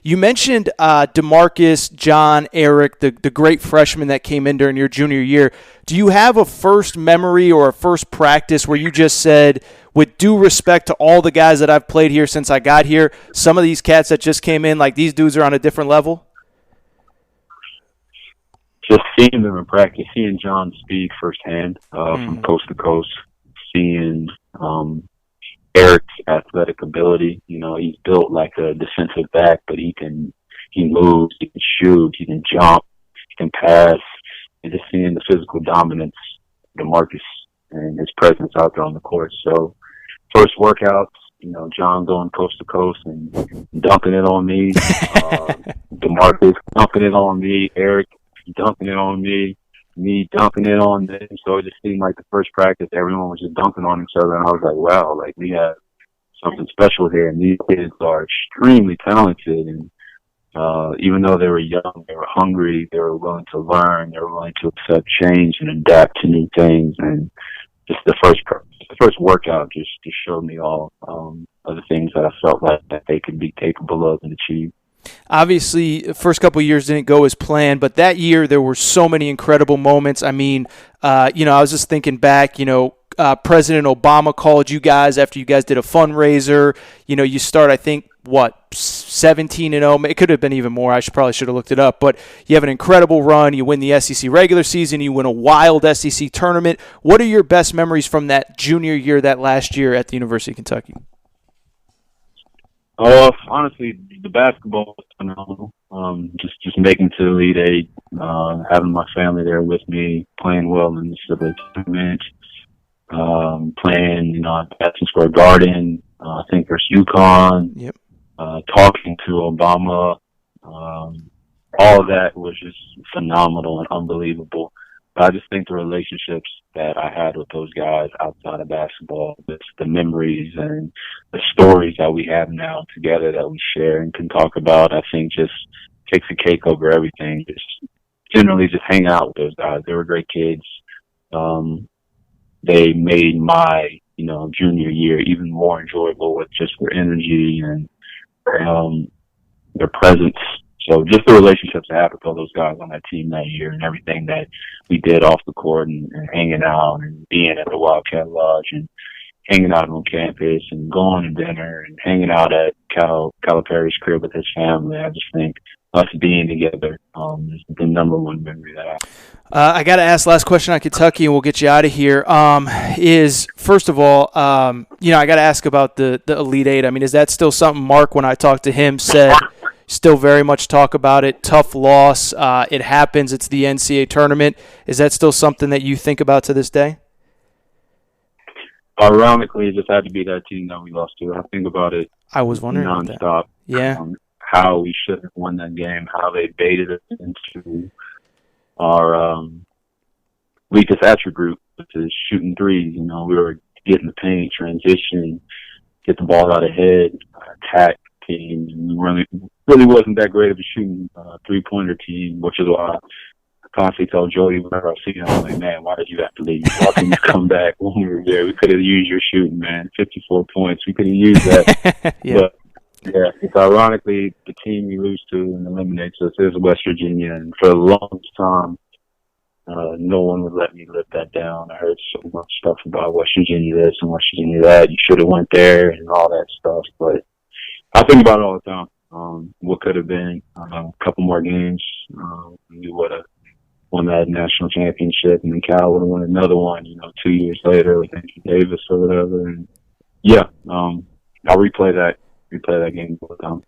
You mentioned DeMarcus, John, Eric, the great freshmen that came in during your junior year. Do you have a first memory or a first practice where you just said, with due respect to all the guys that I've played here since I got here, some of these cats that just came in, like these dudes are on a different level? Just seeing them in practice, seeing John's speed firsthand from coast to coast, seeing Eric's athletic ability. You know, he's built like a defensive back, but he moves, he can shoot, he can jump, he can pass, and just seeing the physical dominance of DeMarcus and his presence out there on the court. So first workouts, you know, John going coast to coast and dunking it on me, DeMarcus dunking it on me, Eric dunking it on me dunking it on them. So it just seemed like the first practice, everyone was just dunking on each other. And I was like, wow, like we have something special here. And these kids are extremely talented. And even though they were young, they were hungry, they were willing to learn, they were willing to accept change and adapt to new things. And just the first workout just showed me all of the things that I felt like that they could be capable of and achieve. Obviously, the first couple of years didn't go as planned, but that year there were so many incredible moments. I mean, I was just thinking back, President Obama called you guys after you guys did a fundraiser. You start, I think, 17-0. It could have been even more. I probably should have looked it up. But you have an incredible run. You win the SEC regular season. You win a wild SEC tournament. What are your best memories from that junior year, that last year at the University of Kentucky? Honestly, the basketball was phenomenal. Just making to the Elite Eight, having my family there with me, playing well in the Civic tournament, playing, at Patterson Square Garden, I think there's UConn, yep. Talking to Obama, all of that was just phenomenal and unbelievable. But I just think the relationships that I had with those guys outside of basketball, the memories and the stories that we have now together that we share and can talk about, I think just takes a cake over everything. Just generally just hang out with those guys. They were great kids. They made my, junior year even more enjoyable with just their energy and their presence. So just the relationships I had with all those guys on that team that year and everything that we did off the court and hanging out and being at the Wildcat Lodge and hanging out on campus and going to dinner and hanging out at Calipari's crib with his family. I just think us being together is the number one memory that I have. I got to ask last question on Kentucky, and we'll get you out of here. Is first of all, I got to ask about the Elite Eight. I mean, is that still something Mark, when I talked to him, said still very much talk about it? Tough loss. It happens. It's the NCAA tournament. Is that still something that you think about to this day? Ironically, it just had to be that team that we lost to. I think about it. I was wondering nonstop. About that. Yeah. How we should have won that game. How they baited us into our weakest attribute, which is shooting threes. We were getting the paint, transition, get the ball out ahead, attack team. And we really wasn't that great of a shooting three-pointer team, which is why I constantly tell Jody whenever I see him, I'm like, man, why did you have to leave? Why couldn't you come back when we were there? We could have used your shooting, man. 54 points. We could have used that. Yeah. But, yeah, it's ironically the team we lose to and eliminates us is West Virginia. And for the longest time, no one would let me live that down. I heard so much stuff about West Virginia this and West Virginia that. You should have went there and all that stuff. But I think about it all the time. What could have been a couple more games. We would have won that national championship, and then Cal would have won another one, 2 years later with Anthony Davis or whatever. And yeah, I'll replay that game all the time.